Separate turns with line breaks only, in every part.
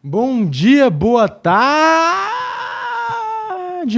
Bom dia, boa tarde,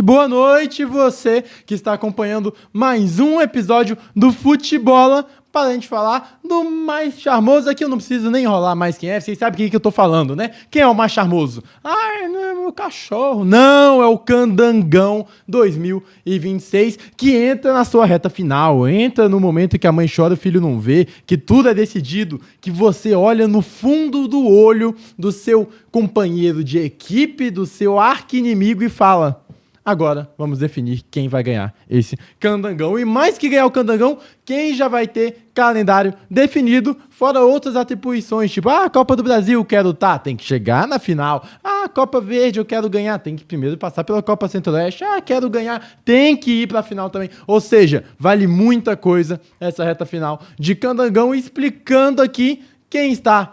boa noite, você que está acompanhando mais um episódio do Futebola para a gente falar do mais charmoso. Aqui eu não preciso nem enrolar mais quem é, vocês sabem quem que eu tô falando, né? Quem é o mais charmoso? Ah, não é meu cachorro. Não, é o Candangão 2026 que entra na sua reta final, entra no momento que a mãe chora, o filho não vê, que tudo é decidido, que você olha no fundo do olho do seu companheiro de equipe, do seu arqui-inimigo e fala: agora vamos definir quem vai ganhar esse Candangão. E mais que ganhar o Candangão, quem já vai ter calendário definido, fora outras atribuições, tipo, a Copa do Brasil, quero tem que chegar na final. A Copa Verde, eu quero ganhar, tem que primeiro passar pela Copa Centro-Oeste. Quero ganhar, tem que ir pra final também. Ou seja, vale muita coisa essa reta final de Candangão, explicando aqui quem está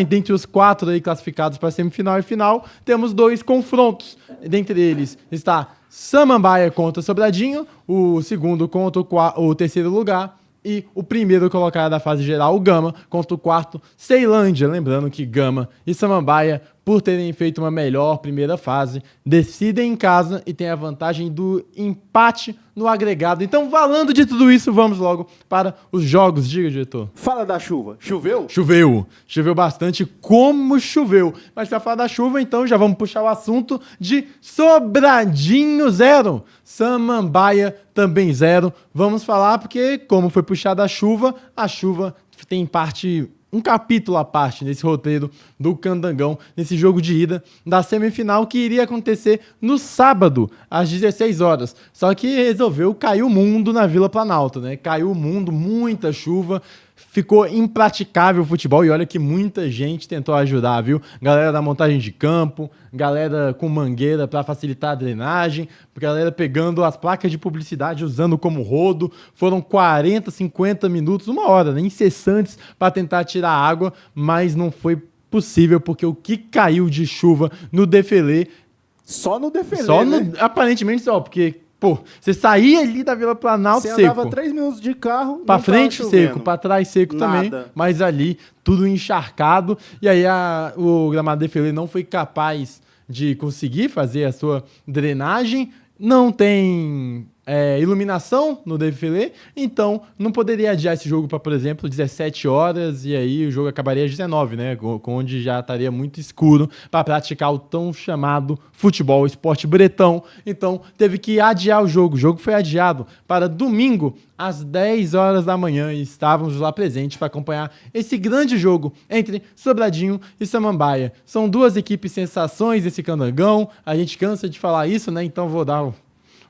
dentre os quatro aí classificados para semifinal e final. Temos dois confrontos. Dentre eles está Samambaia contra Sobradinho, o segundo contra o terceiro lugar, e o primeiro colocado da fase geral, o Gama, contra o quarto, Ceilândia. Lembrando que Gama e Samambaia, por terem feito uma melhor primeira fase, decidem em casa e tem a vantagem do empate no agregado. Então, falando de tudo isso, vamos logo para os jogos. Diga, diretor.
Fala da chuva. Choveu?
Choveu bastante, como choveu. Mas para falar da chuva, então já vamos puxar o assunto de Sobradinho 0, Samambaia também 0. Vamos falar porque, como foi puxada a chuva tem um capítulo à parte nesse roteiro do Candangão, nesse jogo de ida da semifinal que iria acontecer no sábado, às 16 horas. Só que resolveu cair o mundo na Vila Planalto, né? Caiu o mundo, muita chuva, ficou impraticável o futebol e olha que muita gente tentou ajudar, viu? Galera da montagem de campo, galera com mangueira para facilitar a drenagem, galera pegando as placas de publicidade usando como rodo. Foram 40, 50 minutos, uma hora, né, incessantes para tentar tirar água, mas não foi possível porque o que caiu de chuva no Defelê...
Só no Defelê, né?
Aparentemente só, porque... Pô, você saía ali da Vila Planalto seco.
Você andava 3 minutos de carro,
pra frente seco, pra trás seco
Nada.
também, mas ali tudo encharcado. E aí o gramado Defelê não foi capaz de conseguir fazer a sua drenagem. Não tem iluminação no Defelê, então não poderia adiar esse jogo para, por exemplo, 17 horas, e aí o jogo acabaria às 19, né? Onde já estaria muito escuro para praticar o tão chamado futebol, esporte bretão. Então teve que adiar o jogo. O jogo foi adiado para domingo, às 10 horas da manhã, e estávamos lá presentes para acompanhar esse grande jogo entre Sobradinho e Samambaia. São duas equipes sensações desse Candangão, a gente cansa de falar isso, né? Então vou dar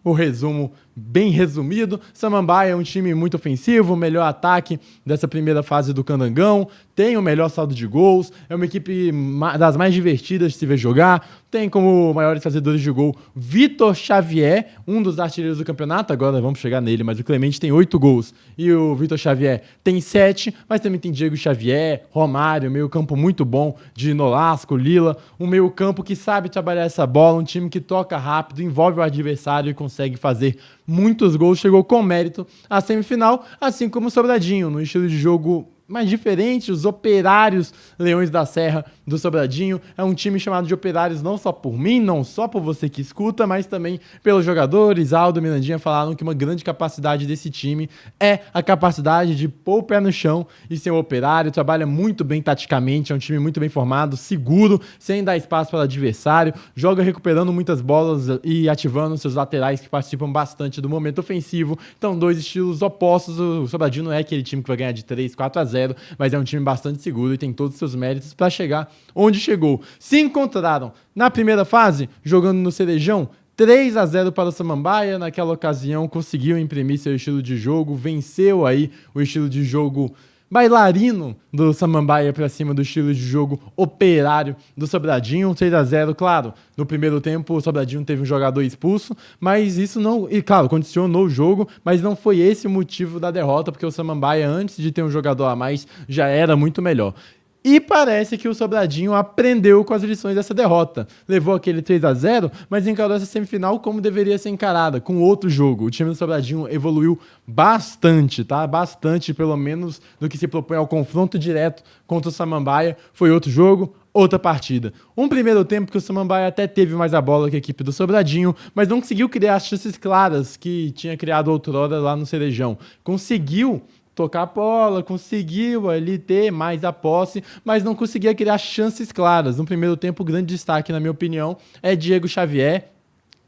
o resumo bem resumido. Samambaia é um time muito ofensivo, o melhor ataque dessa primeira fase do Candangão, tem o melhor saldo de gols, é uma equipe das mais divertidas de se ver jogar, tem como maiores fazedores de gol Vitor Xavier, um dos artilheiros do campeonato, agora vamos chegar nele, mas o Clemente tem 8 gols e o Vitor Xavier tem 7, mas também tem Diego Xavier, Romário, meio campo muito bom de Nolasco, Lila, um meio campo que sabe trabalhar essa bola, um time que toca rápido, envolve o adversário e consegue fazer muitos gols, chegou com mérito à semifinal, assim como o Sobradinho, no estilo de jogo mais diferente, os Operários Leões da Serra do Sobradinho. É um time chamado de Operários não só por mim, não só por você que escuta, mas também pelos jogadores. Aldo e Mirandinha falaram que uma grande capacidade desse time é a capacidade de pôr o pé no chão e ser um operário. Trabalha muito bem taticamente, é um time muito bem formado, seguro, sem dar espaço para o adversário, joga recuperando muitas bolas e ativando seus laterais que participam bastante do momento ofensivo. Então, dois estilos opostos. O Sobradinho não é aquele time que vai ganhar de 3, 4-0, mas é um time bastante seguro e tem todos os seus méritos para chegar onde chegou. Se encontraram na primeira fase, jogando no Cerejão, 3-0 para o Samambaia. Naquela ocasião, conseguiu imprimir seu estilo de jogo, venceu aí o estilo de jogo bailarino do Samambaia para cima do estilo de jogo operário do Sobradinho, 3-0, claro. No primeiro tempo, o Sobradinho teve um jogador expulso, mas isso não... E, claro, condicionou o jogo, mas não foi esse o motivo da derrota, porque o Samambaia, antes de ter um jogador a mais, já era muito melhor. E parece que o Sobradinho aprendeu com as lições dessa derrota. Levou aquele 3-0, mas encarou essa semifinal como deveria ser encarada, com outro jogo. O time do Sobradinho evoluiu bastante, tá? Bastante, pelo menos, do que se propõe ao confronto direto contra o Samambaia. Foi outro jogo, outra partida. Um primeiro tempo que o Samambaia até teve mais a bola que a equipe do Sobradinho, mas não conseguiu criar as chances claras que tinha criado outrora lá no Cerejão. Conseguiu tocar a bola, conseguiu ali ter mais a posse, mas não conseguia criar chances claras. No primeiro tempo, o grande destaque, na minha opinião, é Diego Xavier.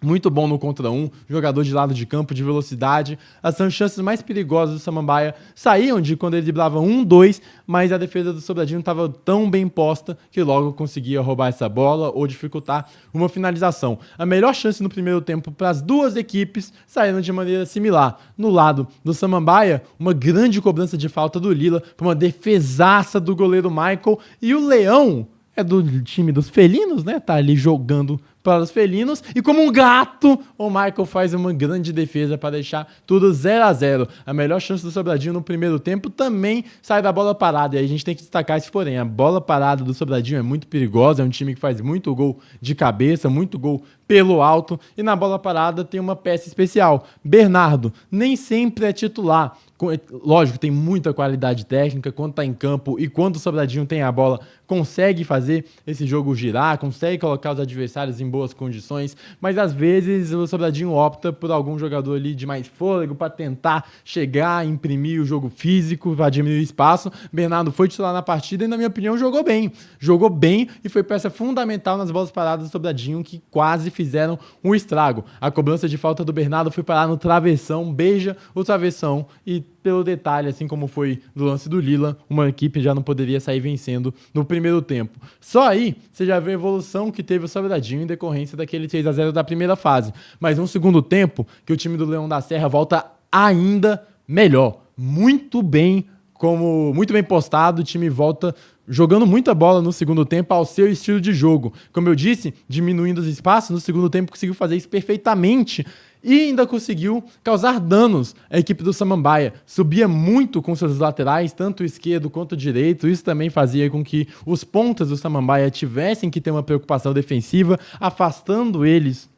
Muito bom no contra um, jogador de lado de campo, de velocidade. As chances mais perigosas do Samambaia saíam de quando ele driblava 1-2, mas a defesa do Sobradinho estava tão bem posta que logo conseguia roubar essa bola ou dificultar uma finalização. A melhor chance no primeiro tempo para as duas equipes saíram de maneira similar. No lado do Samambaia, uma grande cobrança de falta do Lila, uma defesaça do goleiro Michael, e o Leão é do time dos felinos, né? Tá ali jogando para os felinos. E como um gato, o Michael faz uma grande defesa para deixar tudo 0-0. A melhor chance do Sobradinho no primeiro tempo também sai da bola parada. E aí a gente tem que destacar esse porém. A bola parada do Sobradinho é muito perigosa. É um time que faz muito gol de cabeça, muito gol pelo alto. E na bola parada tem uma peça especial. Bernardo nem sempre é titular. Lógico, tem muita qualidade técnica quando tá em campo e quando o Sobradinho tem a bola, consegue fazer esse jogo girar, consegue colocar os adversários em boas condições, mas às vezes o Sobradinho opta por algum jogador ali de mais fôlego para tentar chegar, imprimir o jogo físico, para diminuir o espaço. Bernardo foi titular na partida e, na minha opinião, jogou bem e foi peça fundamental nas bolas paradas do Sobradinho que quase fizeram um estrago. A cobrança de falta do Bernardo foi parar no travessão, beija o travessão e, pelo detalhe, assim como foi do lance do Lila, uma equipe já não poderia sair vencendo no primeiro tempo. Só aí você já vê a evolução que teve o Sobradinho em decorrência daquele 3-0 da primeira fase. Mas um segundo tempo que o time do Leão da Serra volta ainda melhor. Muito bem postado, o time volta jogando muita bola no segundo tempo ao seu estilo de jogo. Como eu disse, diminuindo os espaços, no segundo tempo conseguiu fazer isso perfeitamente. E ainda conseguiu causar danos à equipe do Samambaia. Subia muito com seus laterais, tanto o esquerdo quanto o direito. Isso também fazia com que os pontas do Samambaia tivessem que ter uma preocupação defensiva, afastando eles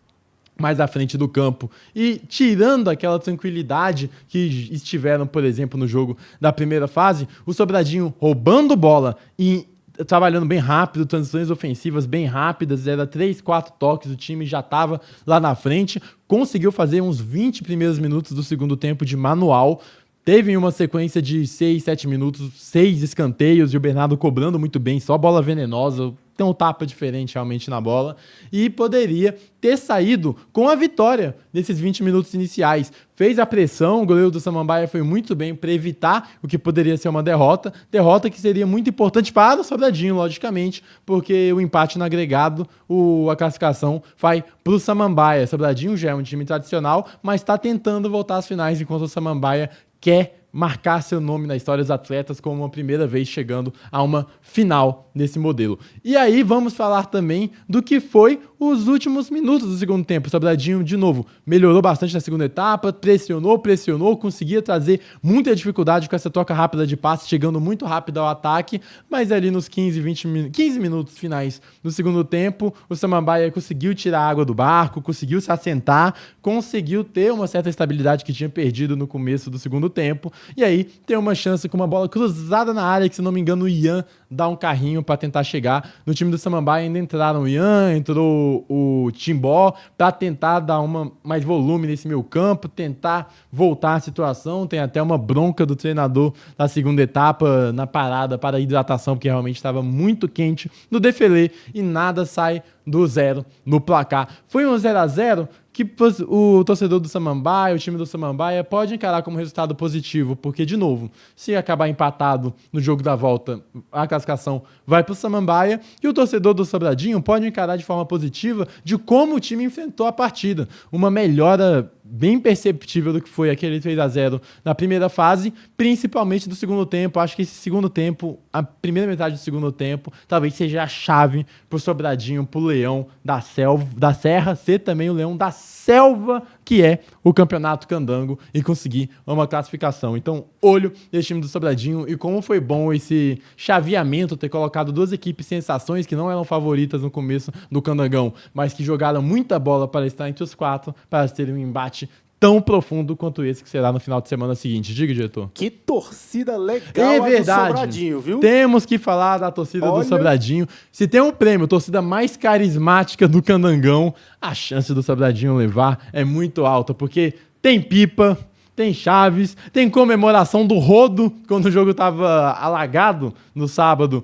mais à frente do campo e tirando aquela tranquilidade que estiveram, por exemplo, no jogo da primeira fase. O Sobradinho roubando bola e trabalhando bem rápido, transições ofensivas bem rápidas, era 3, 4 toques, o time já estava lá na frente, conseguiu fazer uns 20 primeiros minutos do segundo tempo de manual, teve uma sequência de 6, 7 minutos, 6 escanteios e o Bernardo cobrando muito bem, só bola venenosa, tem um tapa diferente realmente na bola, e poderia ter saído com a vitória nesses 20 minutos iniciais. Fez a pressão, o goleiro do Samambaia foi muito bem para evitar o que poderia ser uma derrota que seria muito importante para o Sobradinho, logicamente, porque o empate no agregado, a classificação vai para o Samambaia. O Sobradinho já é um time tradicional, mas está tentando voltar às finais, enquanto o Samambaia quer marcar seu nome na história dos atletas como uma primeira vez chegando a uma final desse modelo. E aí vamos falar também do que foi os últimos minutos do segundo tempo. O Sobradinho, de novo, melhorou bastante na segunda etapa, pressionou, conseguia trazer muita dificuldade com essa troca rápida de passe, chegando muito rápido ao ataque, mas ali nos 15 minutos finais do segundo tempo, o Samambaia conseguiu tirar a água do barco, conseguiu se assentar, conseguiu ter uma certa estabilidade que tinha perdido no começo do segundo tempo. E aí tem uma chance com uma bola cruzada na área, que se não me engano o Ian dá um carrinho para tentar chegar. No time do Samambaia ainda entraram o Ian, entrou o Timbó para tentar dar mais volume nesse meio campo, tentar voltar a situação. Tem até uma bronca do treinador da segunda etapa na parada para a hidratação, porque realmente estava muito quente no defilê e nada sai do zero no placar. Foi um 0-0 que o torcedor do Samambaia, o time do Samambaia, pode encarar como resultado positivo, porque, de novo, se acabar empatado no jogo da volta, a classificação vai para o Samambaia, e o torcedor do Sobradinho pode encarar de forma positiva de como o time enfrentou a partida. Uma melhora bem perceptível do que foi aquele 3-0 na primeira fase, principalmente do segundo tempo. Acho que esse segundo tempo, a primeira metade do segundo tempo, talvez seja a chave pro Sobradinho, pro Leão da Serra, ser também o Leão da Selva, que é o Campeonato Candango, e conseguir uma classificação. Então, olho nesse time do Sobradinho, e como foi bom esse chaveamento, ter colocado duas equipes sensações que não eram favoritas no começo do Candangão, mas que jogaram muita bola para estar entre os quatro, para terem um embate tão profundo quanto esse que será no final de semana seguinte. Diga, diretor.
Que torcida legal
É
a do
verdade.
Sobradinho, viu?
Temos que falar da torcida do Sobradinho. Se tem um prêmio, torcida mais carismática do Candangão, a chance do Sobradinho levar é muito alta, porque tem pipa, tem chaves, tem comemoração do rodo, quando o jogo tava alagado no sábado.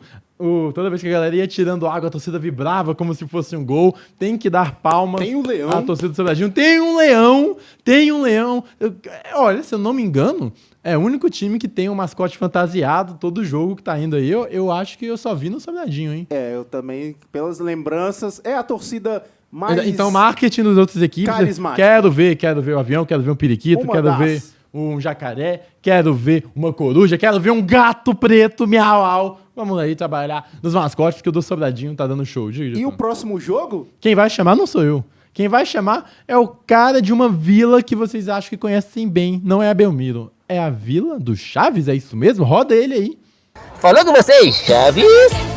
Toda vez que a galera ia tirando água, a torcida vibrava como se fosse um gol. Tem que dar palmas.
Tem um leão.
A torcida do Sobradinho. Tem um leão. Olha, se eu não me engano, é o único time que tem um mascote fantasiado todo jogo que tá indo aí. Eu acho que eu só vi no Sobradinho, hein?
Eu também, pelas lembranças, é a torcida mais...
Então, marketing das outras equipes.
Carismática.
Quero ver o avião, quero ver um periquito, ver um jacaré, quero ver uma coruja, quero ver um gato preto, miau. Vamos aí trabalhar nos mascotes, porque o do Sobradinho tá dando show.
E o próximo jogo?
Quem vai chamar não sou eu. Quem vai chamar é o cara de uma vila que vocês acham que conhecem bem. Não é a Belmiro. É a vila do Chaves, é isso mesmo? Roda ele aí.
Falou com vocês, Chaves?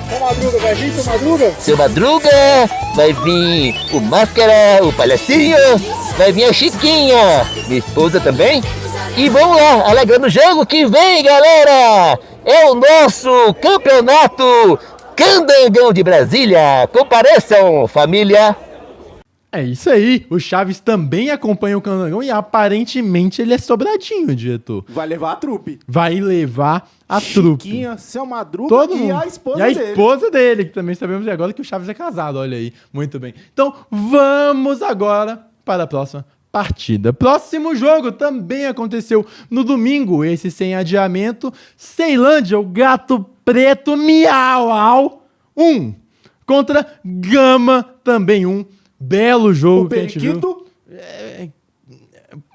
Seu Madruga, vai vir, seu Madruga?
Seu Madruga, vai vir o Máscara, o Palhacinho, vai vir a Chiquinha, minha esposa também. E vamos lá, alegrando o jogo que vem, galera! É o nosso campeonato Candangão de Brasília. Compareçam, família!
É isso aí. O Chaves também acompanha o Candangão e aparentemente ele é Sobradinho, diretor.
Vai levar a trupe.
Vai levar a trupe.
Chiquinha, seu Madruga
Todo
e
mundo.
a esposa
E a
dele.
esposa dele, que também sabemos agora que o Chaves é casado, olha aí. Muito bem. Então, vamos agora para a próxima partida. Próximo jogo também aconteceu no domingo, esse sem adiamento. Ceilândia, o gato preto, miau, 1. Contra Gama, também 1. Belo jogo
O
que a gente viu.
Periquito,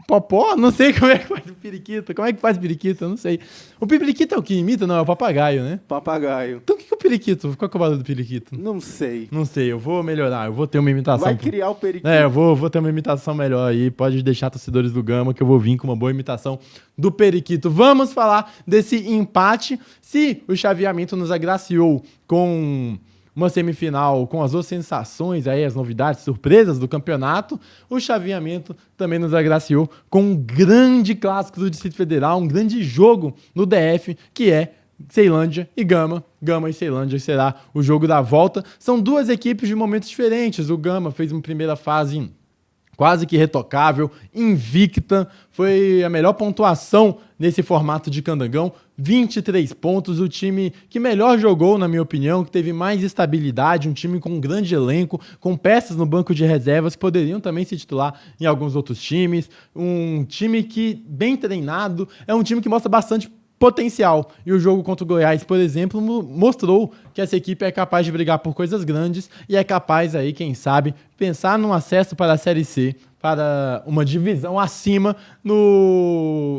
Popó? Não sei como é que faz o periquito. Como é que faz o periquito? Eu não sei. O periquito é o que imita? Não, é o papagaio, né?
papagaio.
Então o que é o periquito? Qual que é o barulho do periquito?
Não sei.
Não sei, eu vou melhorar. Eu vou ter uma imitação.
Vai criar o Periquito.
Eu vou ter uma imitação melhor aí. Pode deixar, torcedores do Gama, que eu vou vir com uma boa imitação do periquito. Vamos falar desse empate. Se o chaveamento nos agraciou com uma semifinal com as duas sensações, aí as novidades, surpresas do campeonato, o chaveamento também nos agraciou com um grande clássico do Distrito Federal, um grande jogo no DF, que é Ceilândia e Gama. Gama e Ceilândia será o jogo da volta. São duas equipes de momentos diferentes. O Gama fez uma primeira fase quase que retocável, invicta, foi a melhor pontuação nesse formato de Candangão, 23 pontos, o time que melhor jogou, na minha opinião, que teve mais estabilidade, um time com um grande elenco, com peças no banco de reservas que poderiam também se titular em alguns outros times, um time que, bem treinado, é um time que mostra bastante potencial. E o jogo contra o Goiás, por exemplo, mostrou que essa equipe é capaz de brigar por coisas grandes e é capaz aí, quem sabe, pensar num acesso para a Série C, para uma divisão acima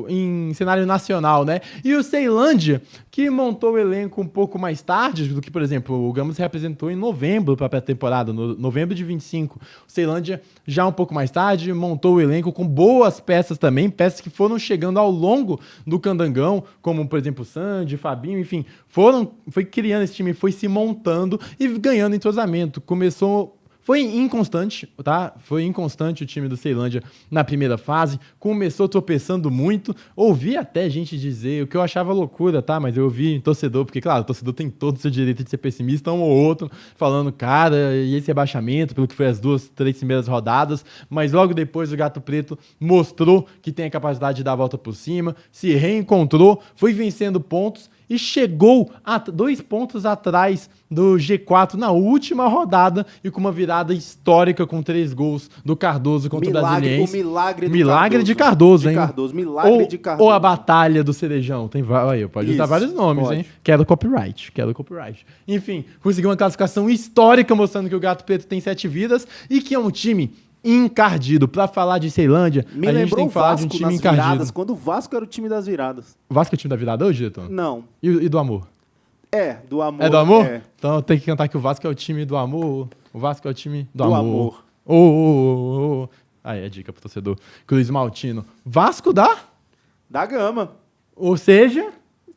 em cenário nacional, né? E o Ceilândia, que montou o elenco um pouco mais tarde do que, por exemplo, o Gama se representou em novembro para a pré-temporada, novembro de 25. O Ceilândia, já um pouco mais tarde, montou o elenco com boas peças também, peças que foram chegando ao longo do Candangão, como, por exemplo, o Sandy, Fabinho, enfim, foi criando esse time, foi se montando e ganhando entrosamento. Foi inconstante, tá? Foi inconstante o time do Ceilândia na primeira fase. Começou tropeçando muito. Ouvi até gente dizer, o que eu achava loucura, tá? Mas eu ouvi torcedor, porque, claro, o torcedor tem todo o seu direito de ser pessimista, um ou outro, falando, cara, e esse rebaixamento, pelo que foi as 2, 3 primeiras rodadas. Mas logo depois o Gato Preto mostrou que tem a capacidade de dar a volta por cima, se reencontrou, foi vencendo pontos e chegou a 2 pontos atrás do G4 na última rodada e com uma virada histórica com 3 gols do Cardoso contra o Brasiliense.
O
milagre de Cardoso, hein?
Milagre de Cardoso.
Ou a Batalha do Cerejão. Aí, pode usar vários nomes,
pode.
hein? Quero copyright. Enfim, conseguiu uma classificação histórica mostrando que o Gato Preto tem 7 vidas e que é um time encardido. Pra falar de Ceilândia, a gente tem que falar de um time encardido.
Viradas, quando o Vasco era o time das viradas.
O Vasco é o time da virada hoje, Diretor?
Não.
E do amor?
Do amor.
É do amor?
É.
Então tem que cantar que o Vasco é o time do amor. O Vasco é o time do
Do
amor.
amor.
Aí é dica pro torcedor. Cruz Maltino. Vasco
Da Gama.
ou seja,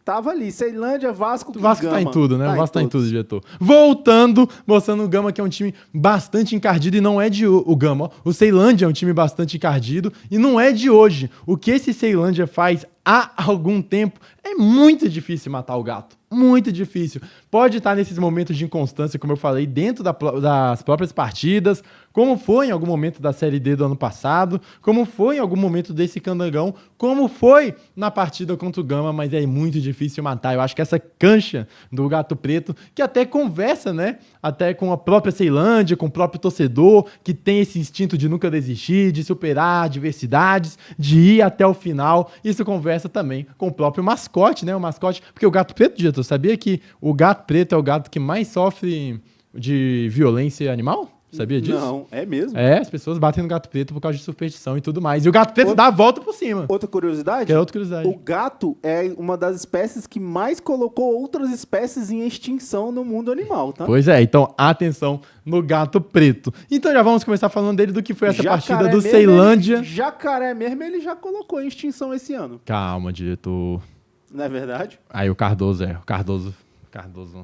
tava ali. Ceilândia, Vasco
O Vasco
Gama.
tá em tudo, né?
Tá
O Vasco tá em
todos.
tudo, diretor. Voltando, mostrando o Gama, que é um time bastante encardido, e não é de o Gama, ó. O Ceilândia é um time bastante encardido, e não é de hoje. O que esse Ceilândia faz há algum tempo é muito difícil matar o gato. Muito difícil. Pode estar nesses momentos de inconstância, como eu falei, dentro das próprias partidas, como foi em algum momento da Série D do ano passado, como foi em algum momento desse Candangão, como foi na partida contra o Gama, mas é muito difícil matar. Eu acho que essa cancha do Gato Preto, que até conversa, né, até com a própria Ceilândia, com o próprio torcedor, que tem esse instinto de nunca desistir, de superar adversidades, de ir até o final. Isso conversa também com o próprio mascote, né, o mascote, porque o Gato Preto, diretor, sabia que o gato preto é o gato que mais sofre de violência animal? Sabia disso?
Não, é mesmo?
É, as pessoas batem no gato preto por causa de superstição e tudo mais. E o gato preto dá a volta por cima.
Outra curiosidade?
Que é outra curiosidade.
O gato é uma das espécies que mais colocou outras espécies em extinção no mundo animal, tá?
Pois é, então atenção no gato preto. Então já vamos começar falando dele, do que foi essa partida do Ceilândia.
Jacaré mesmo ele já colocou em extinção esse ano.
Calma, diretor.
Não é verdade?
Aí o Cardoso,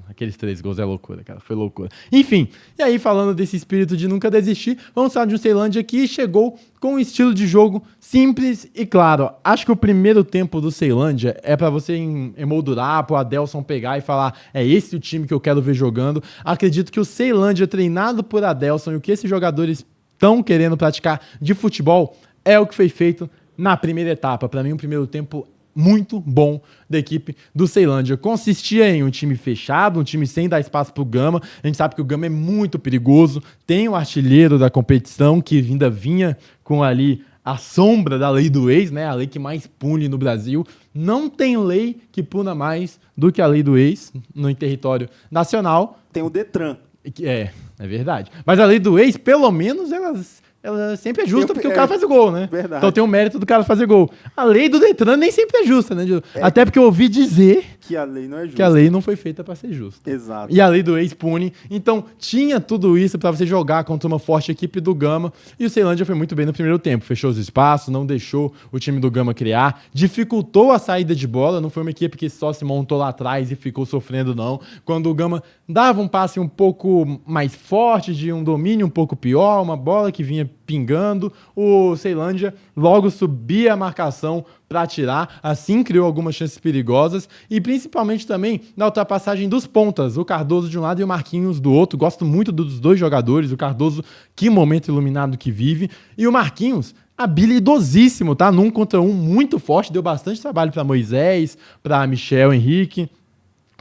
aqueles 3 gols é loucura, cara, foi loucura. Enfim, e aí falando desse espírito de nunca desistir, vamos falar de um Ceilândia que chegou com um estilo de jogo simples e claro. Acho que o primeiro tempo do Ceilândia é pra você emoldurar, pro Adelson pegar e falar, é esse o time que eu quero ver jogando. Acredito que o Ceilândia, treinado por Adelson, e o que esses jogadores estão querendo praticar de futebol, é o que foi feito na primeira etapa. Pra mim, o primeiro tempo muito bom da equipe do Ceilândia. Consistia em um time fechado, um time sem dar espaço pro Gama. A gente sabe que o Gama é muito perigoso. Tem o artilheiro da competição, que ainda vinha com ali a sombra da lei do ex, né? A lei que mais pune no Brasil. Não tem lei que puna mais do que a lei do ex no território nacional.
Tem o Detran.
É verdade. Mas a lei do ex, pelo menos, ela sempre é justa porque o cara faz o gol, né?
Verdade.
Então tem o mérito do cara fazer gol. A lei do Detran nem sempre é justa, né? Até porque eu ouvi dizer
Que a lei não é justa.
que a lei não foi feita para ser justa.
Exato.
E a lei do ex pune. Então tinha tudo isso para você jogar contra uma forte equipe do Gama. E o Ceilândia foi muito bem no primeiro tempo. Fechou os espaços, não deixou o time do Gama criar. Dificultou a saída de bola. Não foi uma equipe que só se montou lá atrás e ficou sofrendo, não. Quando o Gama dava um passe um pouco mais forte, de um domínio um pouco pior, uma bola que vinha pingando, o Ceilândia logo subia a marcação para tirar, assim criou algumas chances perigosas e principalmente também na ultrapassagem dos pontas, o Cardoso de um lado e o Marquinhos do outro. Gosto muito dos dois jogadores, o Cardoso, que momento iluminado que vive, e o Marquinhos, habilidosíssimo, tá? Num contra um muito forte, deu bastante trabalho para Moisés, para Michel Henrique.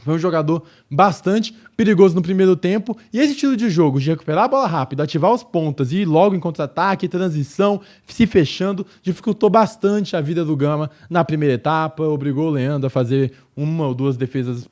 Foi um jogador bastante perigoso no primeiro tempo. E esse estilo de jogo, de recuperar a bola rápido, ativar os pontas e ir logo em contra-ataque, transição, se fechando, dificultou bastante a vida do Gama na primeira etapa. Obrigou o Leandro a fazer uma ou duas defesas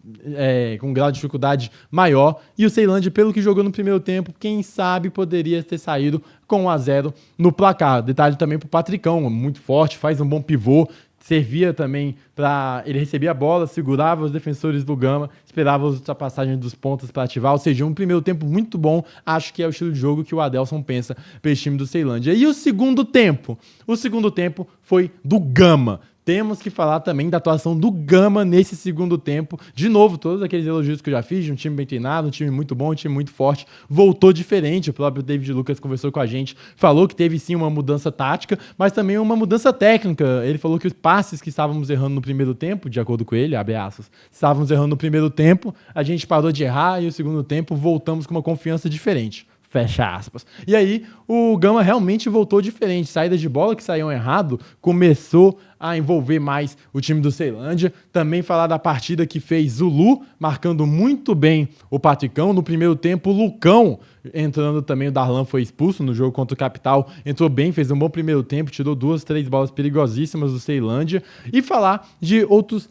com um grau de dificuldade maior. E o Ceilândia, pelo que jogou no primeiro tempo, quem sabe poderia ter saído com 1-0 no placar. Detalhe também pro Patricão, muito forte, faz um bom pivô. Servia também para... Ele recebia a bola, segurava os defensores do Gama, esperava as ultrapassagens dos pontas para ativar. Ou seja, um primeiro tempo muito bom. Acho que é o estilo de jogo que o Adelson pensa para esse time do Ceilândia. E o segundo tempo? O segundo tempo foi do Gama. Temos que falar também da atuação do Gama nesse segundo tempo. De novo, todos aqueles elogios que eu já fiz, de um time bem treinado, um time muito bom, um time muito forte, voltou diferente. O próprio David Lucas conversou com a gente, falou que teve sim uma mudança tática, mas também uma mudança técnica. Ele falou que os passes que estávamos errando no primeiro tempo, de acordo com ele, abre aspas, estávamos errando no primeiro tempo, a gente parou de errar e no segundo tempo voltamos com uma confiança diferente. Fecha aspas. E aí, o Gama realmente voltou diferente. Saídas de bola que saíam errado, começou a envolver mais o time do Ceilândia. Também falar da partida que fez Zulu, marcando muito bem o Patricão. No primeiro tempo, o Lucão entrando também. O Darlan foi expulso no jogo contra o Capital. Entrou bem, fez um bom primeiro tempo, tirou 2, 3 bolas perigosíssimas do Ceilândia. E falar de outros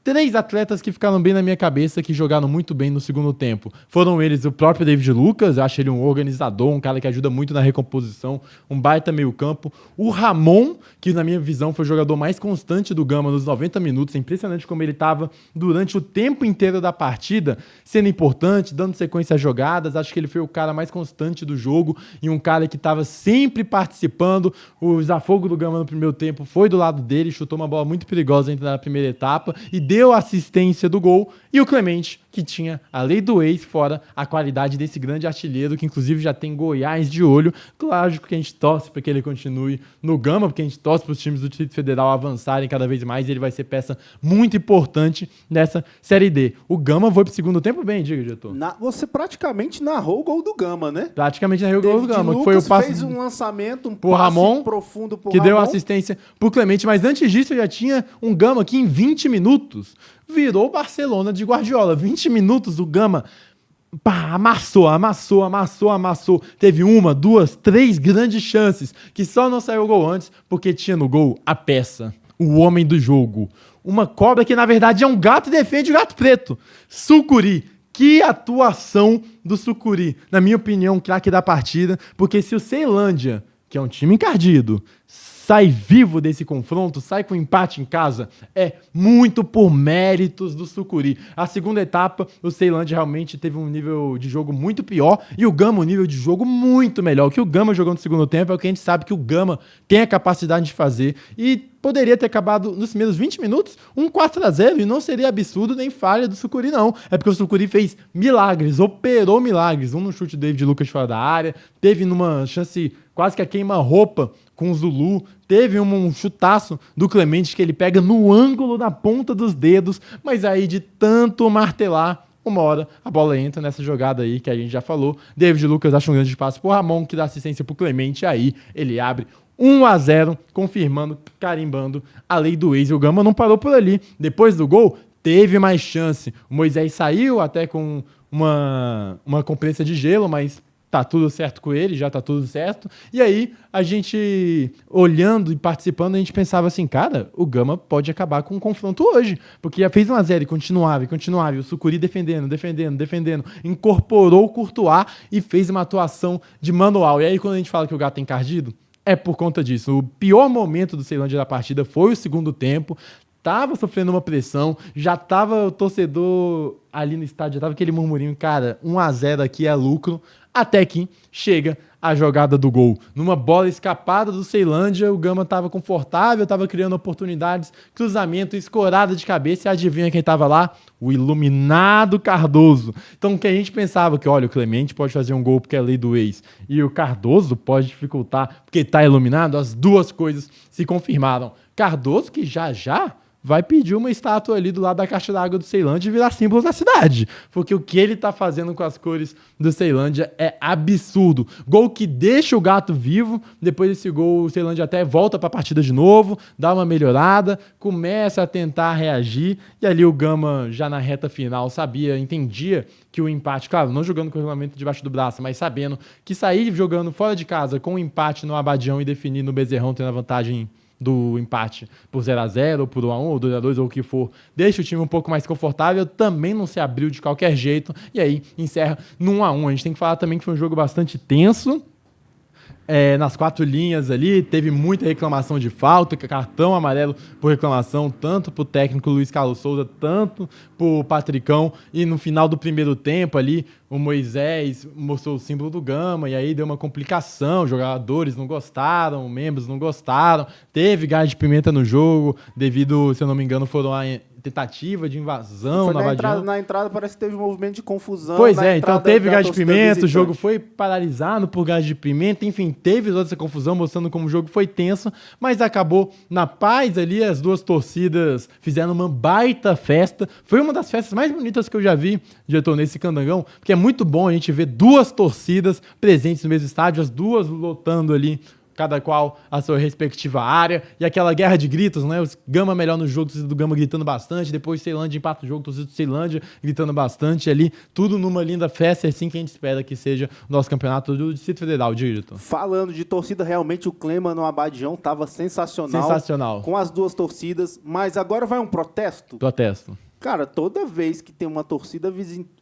3 atletas que ficaram bem na minha cabeça, que jogaram muito bem no segundo tempo. Foram eles o próprio David Lucas, eu acho ele um organizador, um cara que ajuda muito na recomposição, um baita meio campo. O Ramon, que na minha visão foi o jogador mais constante do Gama nos 90 minutos, é impressionante como ele estava durante o tempo inteiro da partida, sendo importante, dando sequência às jogadas. Acho que ele foi o cara mais constante do jogo e um cara que estava sempre participando. O desafogo do Gama no primeiro tempo foi do lado dele, chutou uma bola muito perigosa na primeira etapa e deu a assistência do gol, e o Clemente, que tinha a lei do ex, fora a qualidade desse grande artilheiro, que inclusive já tem Goiás de olho. Claro que a gente torce para que ele continue no Gama, porque a gente torce para os times do Distrito Federal avançarem cada vez mais, e ele vai ser peça muito importante nessa Série D. O Gama foi pro segundo tempo bem, diga, diretor.
Você praticamente narrou o gol do Gama, né?
Praticamente narrou o gol do Gama, que
Lucas
foi o passe
fez um lançamento,
por Ramon,
profundo por
que
Ramon.
deu assistência pro Clemente, mas antes disso já tinha um Gama que em 20 minutos virou o Barcelona de Guardiola. 20 minutos o Gama amassou. Teve uma, duas, três grandes chances que só não saiu o gol antes porque tinha no gol a peça, o homem do jogo. Uma cobra que na verdade é um gato e defende o gato preto. Sucuri. Que atuação do Sucuri. Na minha opinião, craque da partida, porque se o Ceilândia, que é um time encardido, sai vivo desse confronto, sai com empate em casa, é muito por méritos do Sucuri. A segunda etapa, o Ceilândia realmente teve um nível de jogo muito pior e o Gama um nível de jogo muito melhor. O que o Gama jogou no segundo tempo é o que a gente sabe que o Gama tem a capacidade de fazer e poderia ter acabado nos primeiros 20 minutos um 4-0 e não seria absurdo nem falha do Sucuri, não. É porque o Sucuri fez milagres, operou milagres. Um no chute do David Lucas fora da área, teve numa chance quase que a queima-roupa com o Zulu, teve um chutaço do Clemente que ele pega no ângulo da ponta dos dedos, mas aí de tanto martelar, uma hora a bola entra nessa jogada aí que a gente já falou. David Lucas acha um grande espaço pro Ramon, que dá assistência pro Clemente, aí ele abre 1-0, confirmando, carimbando a lei do ex. E o Gama não parou por ali. Depois do gol, teve mais chance. O Moisés saiu até com uma compressa de gelo, mas tá tudo certo com ele, já tá tudo certo. E aí, a gente, olhando e participando, a gente pensava assim, cara, o Gama pode acabar com um confronto hoje. Porque já fez 1-0 e continuava. O Sucuri defendendo, incorporou o Courtois e fez uma atuação de manual. E aí, quando a gente fala que o gato é encardido, é por conta disso. O pior momento do Ceilândia da partida foi o segundo tempo. Tava sofrendo uma pressão, já tava o torcedor ali no estádio, já tava aquele murmurinho, cara, 1-0 aqui é lucro, até que chega a jogada do gol. Numa bola escapada do Ceilândia, o Gama tava confortável, tava criando oportunidades, cruzamento, escorada de cabeça, e adivinha quem tava lá? O iluminado Cardoso. Então, o que a gente pensava que, olha, o Clemente pode fazer um gol porque é lei do ex, e o Cardoso pode dificultar porque tá iluminado, as duas coisas se confirmaram. Cardoso que já vai pedir uma estátua ali do lado da caixa d'água do Ceilândia e virar símbolo da cidade. Porque o que ele tá fazendo com as cores do Ceilândia é absurdo. Gol que deixa o gato vivo. Depois desse gol, o Ceilândia até volta pra partida de novo, dá uma melhorada, começa a tentar reagir. E ali o Gama, já na reta final, entendia que o empate, claro, não jogando com o regulamento debaixo do braço, mas sabendo que sair jogando fora de casa com um empate no Abadião e definir no Bezerrão, tendo a vantagem do empate por 0-0, ou por 1-1, ou 2-2, ou o que for, deixa o time um pouco mais confortável, também não se abriu de qualquer jeito, e aí encerra no 1-1. A gente tem que falar também que foi um jogo bastante tenso, nas quatro linhas ali, teve muita reclamação de falta, cartão amarelo por reclamação, tanto pro técnico Luiz Carlos Souza, tanto pro Patricão, e no final do primeiro tempo ali, o Moisés mostrou o símbolo do Gama, e aí deu uma complicação, jogadores não gostaram, membros não gostaram, teve gás de pimenta no jogo, devido, se eu não me engano, foram a tentativa de invasão
na entrada parece que teve um movimento de confusão.
Pois é, então teve gás de pimenta, o jogo foi paralisado por gás de pimenta, enfim, teve toda essa confusão, mostrando como o jogo foi tenso, mas acabou na paz ali, as duas torcidas fizeram uma baita festa, foi uma das festas mais bonitas que eu já vi, diretor, nesse Candangão, porque é muito bom a gente ver duas torcidas presentes no mesmo estádio, as duas lotando ali, cada qual a sua respectiva área, e aquela guerra de gritos, né? Os Gama melhor no jogo, torcida do Gama gritando bastante, depois Ceilândia empata o jogo, torcida do Ceilândia gritando bastante ali, tudo numa linda festa, é assim que a gente espera que seja o nosso campeonato do Distrito Federal, diretor.
Falando de torcida, realmente o clima no Abadião tava sensacional. Com as duas torcidas, mas agora vai um protesto?
Protesto.
Cara, toda vez que tem uma torcida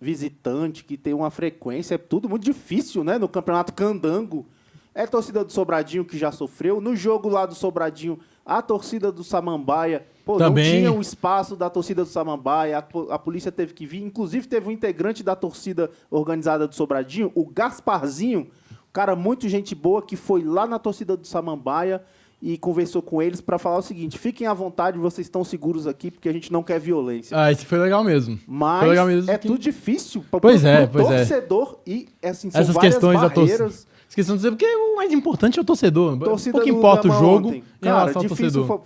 visitante, que tem uma frequência, é tudo muito difícil, né? No Campeonato Candango. É a torcida do Sobradinho que já sofreu. No jogo lá do Sobradinho, a torcida do Samambaia,
também
não tinha o espaço da torcida do Samambaia. A polícia teve que vir. Inclusive, teve um integrante da torcida organizada do Sobradinho, o Gasparzinho, cara muito gente boa, que foi lá na torcida do Samambaia e conversou com eles para falar o seguinte: fiquem à vontade, vocês estão seguros aqui, porque a gente não quer violência.
Ah, isso foi legal mesmo.
Mas
foi legal mesmo
é tudo difícil para o
torcedor
e assim, são
essas
várias
questões
barreiras.
Esqueci de dizer, porque o mais importante é o torcedor.
Torcida
Pouco importa o jogo
ontem.
em relação ao torcedor.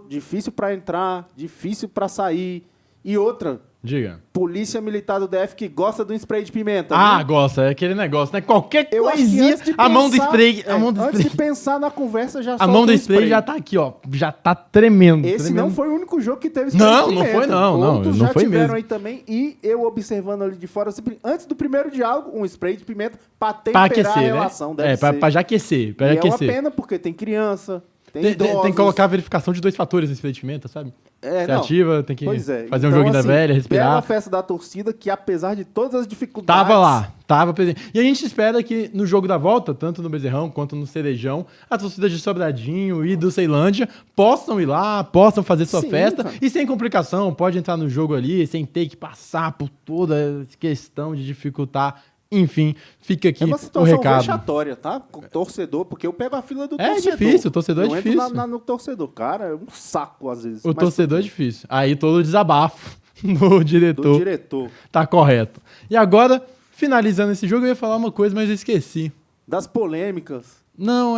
Difícil para entrar, difícil para sair. E outra,
Diga.
polícia militar do DF que gosta do spray de pimenta.
Ah,
viu?
gosta, é aquele negócio, né? Qualquer
Eu acho que
coisinha,
antes de
a mão do
pensar-
spray,
é,
a mão do
antes
spray.
de pensar na conversa, já
A mão do spray já tá aqui, ó, já tá tremendo.
Esse
tremendo.
não foi o único jogo que teve spray
Não,
de
não
pimenta.
foi não,
Outros
não
já
foi
tiveram
mesmo.
aí também. E eu observando ali de fora, antes do primeiro diálogo, um spray de pimenta pra
Pra
temperar
aquecer,
a
né?
relação. Deve
É, pra,
ser.
pra já aquecer, pra
E
já
é uma
aquecer.
pena porque tem criança, tem
Tem,
idosos.
tem que colocar a verificação de 2 fatores no spray de pimenta, sabe?
É,
Você
não.
ativa, tem que
Pois é.
fazer um
Então,
joguinho da
assim,
velha,
bela
respirar.
festa da torcida que, apesar de todas as dificuldades...
Tava lá, tava presente. E a gente espera que no jogo da volta, tanto no Bezerrão quanto no Cerejão, a torcida de Sobradinho e do Ceilândia possam ir lá, possam fazer sua
Sim,
festa.
cara.
E sem complicação, pode entrar no jogo ali, sem ter que passar por toda essa questão de dificultar. Enfim, fica aqui
É uma
o
situação
recado.
vexatória, tá? Com o torcedor, porque eu pego a fila do
É
torcedor.
difícil, o torcedor é
Eu entro
difícil.
no torcedor. Cara, é um saco às vezes.
O
mas
torcedor é
tudo bem.
difícil. Aí todo o desabafo do
Do
diretor
diretor.
tá correto. E agora, finalizando esse jogo, eu ia falar uma coisa, mas eu esqueci.
Das polêmicas.
Não,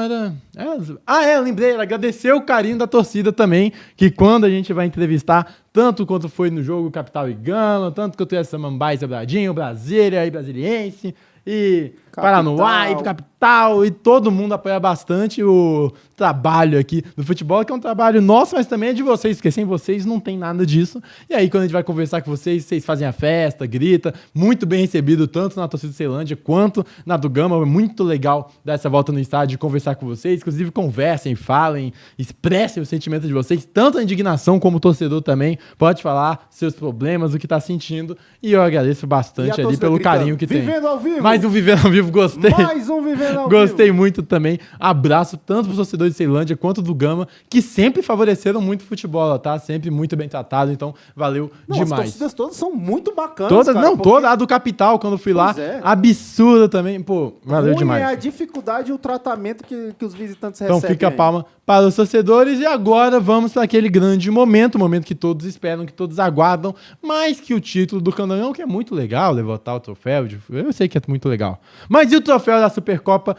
lembrei, era agradecer o carinho da torcida também, que quando a gente vai entrevistar, tanto quanto foi no jogo Capital e Gama, tanto quanto é Samambaia e Sobradinho, Brasília e Brasiliense, e
Capital.
Paranoá e Capital, e todo mundo apoia bastante o trabalho aqui do futebol, que é um trabalho nosso, mas também é de vocês, porque sem vocês não tem nada disso. E aí, quando a gente vai conversar com vocês, vocês fazem a festa, grita, muito bem recebido, tanto na torcida do Ceilândia quanto na do Gama. É muito legal dar essa volta no estádio, conversar com vocês, inclusive conversem, falem, expressem o sentimento de vocês, tanto a indignação como o torcedor também, pode falar seus problemas, o que tá sentindo, e eu agradeço
E a
bastante ali
torcida
pelo
gritando,
carinho que tem.
Vivendo ao vivo!
Mais um Vivendo ao Vivo, gostei.
Mais um Vivendo ao Vivo!
Gostei muito também. Abraço tanto para os torcedores de Ceilândia quanto do Gama, que sempre favoreceram muito o futebol, tá? Sempre muito bem tratado, então valeu
Não, as
demais.
torcidas todas são muito bacanas,
Todas,
cara,
não,
porque
toda a do Capital, quando eu fui lá,
Pois é.
absurda também. Pô, valeu
ruim
demais.
é a dificuldade e o tratamento que os visitantes
Então
recebem.
fica a
aí.
palma para os torcedores e agora vamos para aquele grande momento, o momento que todos esperam, que todos aguardam, mais que o título do Candangão, que é muito legal, levantar o troféu, eu sei que é muito legal. Mas e o troféu da Supercopa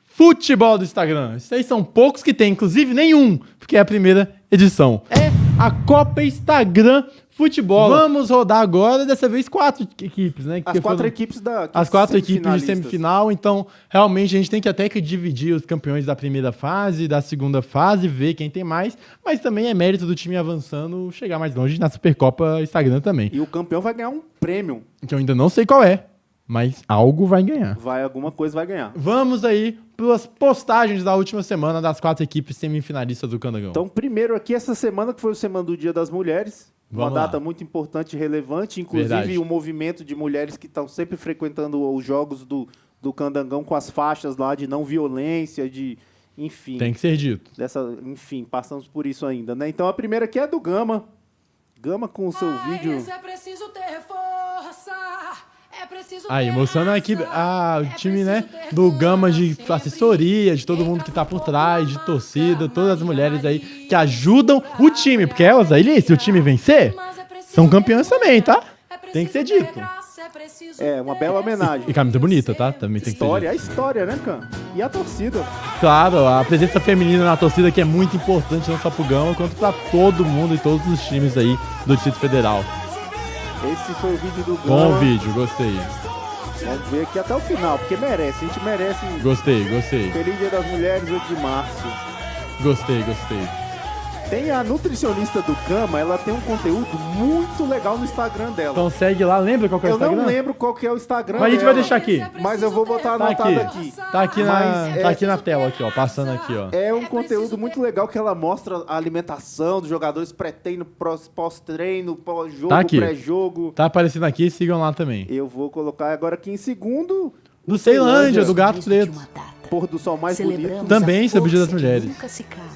Futebol do Instagram? Esses aí são poucos que tem, inclusive nenhum, porque é a primeira edição. É a Copa Instagram Futebol. Vamos rodar agora, dessa vez 4 equipes, né?
As
Que
4
foram-
equipes da
as 4 equipes de
semifinalistas.
semifinal, então realmente a gente tem que até que dividir os campeões da primeira fase, da segunda fase, ver quem tem mais, mas também é mérito do time avançando chegar mais longe na Supercopa Instagram também.
E o campeão vai ganhar um prêmio.
Que eu ainda não sei qual é, mas algo vai ganhar.
Alguma coisa vai ganhar.
Vamos aí para as postagens da última semana das 4 equipes semifinalistas do Candangão.
Então, primeiro aqui, essa semana, que foi a semana do Dia das Mulheres.
Vamos
uma
lá.
data muito importante e relevante. Inclusive,
Verdade.
um movimento de mulheres que estão sempre frequentando os jogos do Candangão com as faixas lá de não violência, de... Enfim.
Tem que ser dito.
Enfim, passamos por isso ainda, né? Então, a primeira aqui é do Gama. Gama com o seu vídeo...
Mas é preciso ter força, é preciso
Aí,
ter
mostrando aqui
raça,
o time, né, do Gama de assessoria, de todo mundo que tá por trás, de torcida, todas as mulheres aí que ajudam o time, porque elas aí, se o time vencer, são campeãs também, tá? Tem que ser dito.
É, uma bela homenagem.
E camisa bonita, tá? Também tem que ser
História,
dito.
a história, né, cara? E a torcida.
Claro, a presença feminina na torcida que é muito importante, não só pro Gama, quanto pra todo mundo e todos os times aí do Distrito Federal.
Esse foi o vídeo do Gama.
Bom vídeo, gostei.
Vamos ver aqui até o final, porque merece. A gente merece.
Gostei.
Feliz Dia das Mulheres, 8 de março.
Gostei.
Tem a nutricionista do Gama, ela tem um conteúdo muito legal no Instagram dela.
Então segue lá, lembra qual que é o
Eu
Instagram?
não lembro qual que é o Instagram
Mas a gente vai
dela,
deixar aqui.
mas eu vou botar
Tá
anotado
aqui.
aqui.
Tá aqui,
Mas
tá aqui na tela, aqui, ó. Passando aqui, ó.
É um conteúdo muito legal que ela mostra a alimentação dos jogadores pré-treino, pós-treino, pós-jogo,
Tá aqui.
pré-jogo.
Tá aparecendo aqui, sigam lá também.
Eu vou colocar agora aqui em segundo.
Do Ceilândia, do Gato
De
Preto.
uma data.
Pôr do sol mais
Celebramos
bonito.
Também
a
sobre o Dia das
força que
Mulheres.
nunca se cala.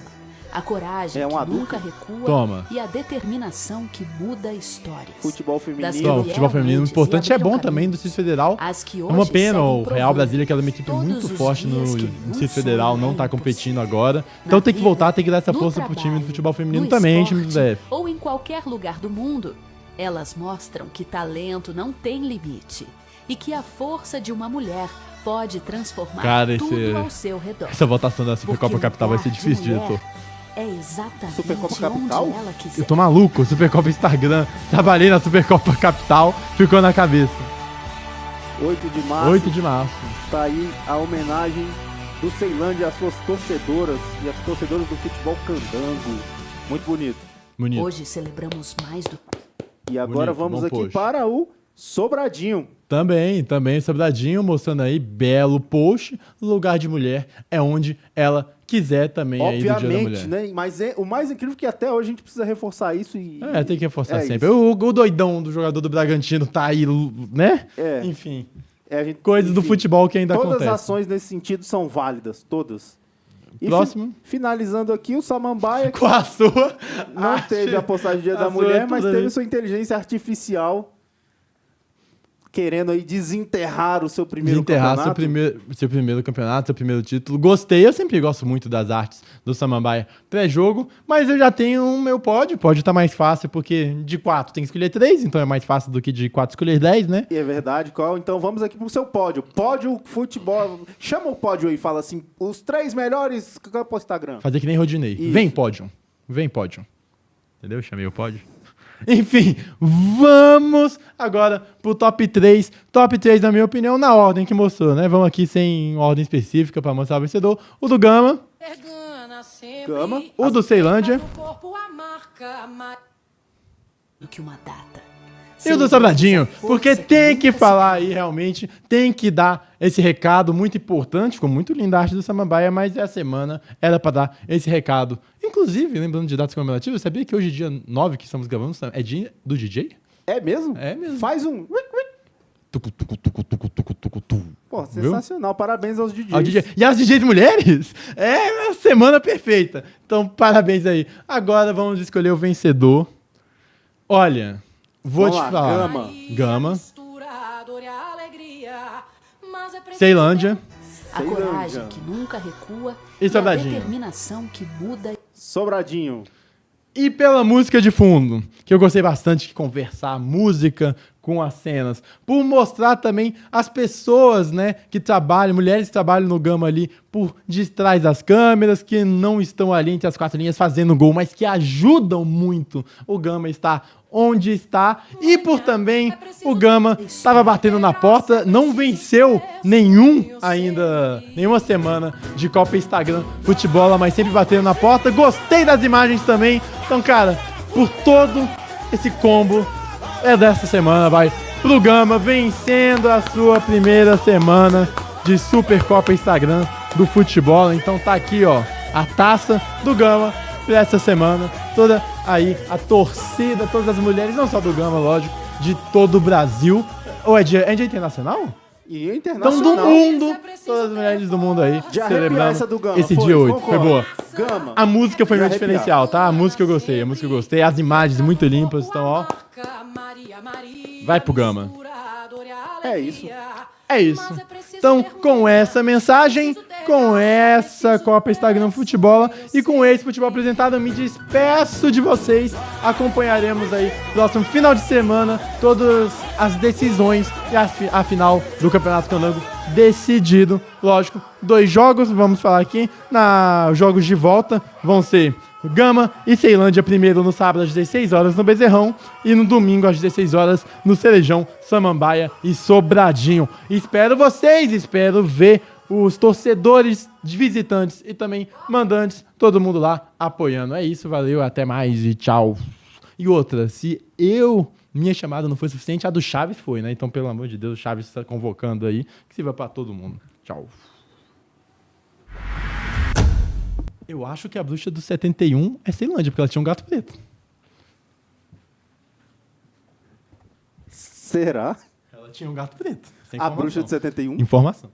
A coragem
É um
que
adulto?
nunca recua
Toma.
e a determinação que muda histórias.
Futebol
Das
feminino.
que
Não, o futebol
vieram
feminino
antes
importante
e
é bom
abriram
também do
caminhos.
Distrito Federal.
As que
É
hoje
uma pena
seguem
o Real
provando
Brasília, que era uma equipe
todos
muito
os
forte no
dias que
Distrito
nenhum
Federal,
sonho
não
é
tá competindo
impossível.
agora.
Na
Então tem que
vida,
voltar, tem que dar essa
no
força pro time do
trabalho,
futebol feminino
no
também, time do
esporte,
DF.
ou em qualquer lugar do mundo, elas mostram que talento não tem limite e que a força de uma mulher pode transformar
Cara,
tudo ao seu redor.
Essa votação da Supercopa
Porque
Capital vai ser
lugar de
difícil,
mulher
diretor.
É exatamente
Supercopa
onde
Capital?
ela quiser.
Eu tô maluco, Supercopa Instagram. Trabalhei na Supercopa Capital, ficou na cabeça.
8 de março.
8 de março.
Tá aí a homenagem do Ceilândia às suas torcedoras e às torcedoras do futebol candango. Muito bonito.
Bonito.
Hoje celebramos mais do
E agora
Bonito,
vamos
bom
aqui
post.
para o Sobradinho.
Também, Sobradinho, mostrando aí, belo post. Lugar de mulher é onde ela quiser também aí do Dia da
Obviamente,
Mulher.
né? Mas o mais incrível é que até hoje a gente precisa reforçar isso e.
É, tem que reforçar
É
sempre.
isso.
O doidão do jogador do Bragantino tá aí, né?
É.
Enfim,
A gente-
coisas do
enfim,
futebol que ainda
Todas
acontecem.
as ações nesse sentido são válidas, todas. E
Próximo.
finalizando aqui, o Samambaia
Com a sua...
não
arte,
teve a postagem do Dia
a
da
sua
Mulher,
é
mas
tudo
teve
aí.
sua inteligência artificial querendo aí desenterrar o seu primeiro
Desenterrar
campeonato.
seu primeiro campeonato, seu primeiro título. Gostei, eu sempre gosto muito das artes do Samambaia pré-jogo, mas eu já tenho o meu pódio. Pódio tá mais fácil, porque de 4 tem que escolher 3, então é mais fácil do que de 4 escolher 10, né?
É verdade, qual? Então vamos aqui pro seu pódio. Pódio futebol. Chama o pódio aí, fala assim, os 3 melhores campo Instagram.
Fazer que nem Rodinei.
Isso.
Vem, pódio. Vem, pódio. Entendeu? Chamei o pódio. Enfim, vamos agora pro top 3. Top 3, na minha opinião, na ordem que mostrou, né? Vamos aqui sem ordem específica pra mostrar o vencedor. O do Gama,
Gama.
o do Ceilândia
do que uma data.
e o do Sobradinho. Porque tem que falar aí, realmente, tem que dar esse recado muito importante. Ficou muito linda a arte do Samambaia, mas essa semana era pra dar esse recado. Inclusive, lembrando de datas comemorativas, sabia que hoje, dia 9 que estamos gravando, é dia do DJ?
É mesmo?
É mesmo.
Faz um.
Tucu, tucu, tucu, tucu, tucu, tucu, tu.
Pô,
Viu?
sensacional. Parabéns aos DJs.
Ao DJ. E as DJs mulheres? É uma semana perfeita. Então, parabéns aí. Agora vamos escolher o vencedor. Olha, vou
Vamos
te
lá,
falar.
Gama.
Gama. Ceilândia.
A
Ceilândia.
coragem que nunca recua
E
e a
Sobradinho?
determinação que muda.
Sobradinho.
E pela música de fundo, que eu gostei bastante de conversar a música com as cenas, por mostrar também as pessoas, né, que trabalham, mulheres que trabalham no Gama ali por detrás das câmeras, que não estão ali entre as 4 linhas fazendo gol, mas que ajudam muito o Gama estar onde está, e por também o Gama estava batendo na porta, não venceu nenhuma semana de Copa Instagram Futebol, mas sempre batendo na porta. Gostei das imagens também. Então, cara, por todo esse combo é dessa semana, vai pro Gama, vencendo a sua primeira semana de Supercopa Instagram do futebol. Então tá aqui, ó, a taça do Gama pra essa semana. Toda aí a torcida, todas as mulheres, não só do Gama, lógico, de todo o Brasil. Ou é dia internacional?
E é
Então
internacional.
do mundo, todas as mulheres do mundo aí,
De arrepiar
celebrando
essa do Gama.
esse
Foi,
dia 8. Foi
concordo.
boa.
Gama.
A música foi
De
meu
arrepiar.
diferencial, tá? A música eu gostei, as imagens muito limpas, então ó, vai pro Gama.
É isso.
É isso. Então, com essa mensagem, com essa Copa Instagram Futebol e com esse futebol apresentado, eu me despeço de vocês. Acompanharemos aí próximo final de semana todas as decisões e a final do Campeonato Candango decidido. Lógico, 2 jogos, vamos falar aqui. Jogos de volta vão ser Gama e Ceilândia primeiro no sábado às 16 horas no Bezerrão e no domingo às 16 horas no Cerejão, Samambaia e Sobradinho. Espero vocês, espero ver os torcedores de visitantes e também mandantes, todo mundo lá apoiando. É isso, valeu, até mais e tchau. E outra, se minha chamada não foi suficiente, a do Chaves foi, né? Então, pelo amor de Deus, o Chaves está convocando aí, que sirva pra todo mundo. Tchau. Eu acho que a bruxa do 71 é Ceilândia, porque ela tinha um gato preto.
Será?
Ela tinha um gato preto. Sem
A
informação.
bruxa de 71?
Informação.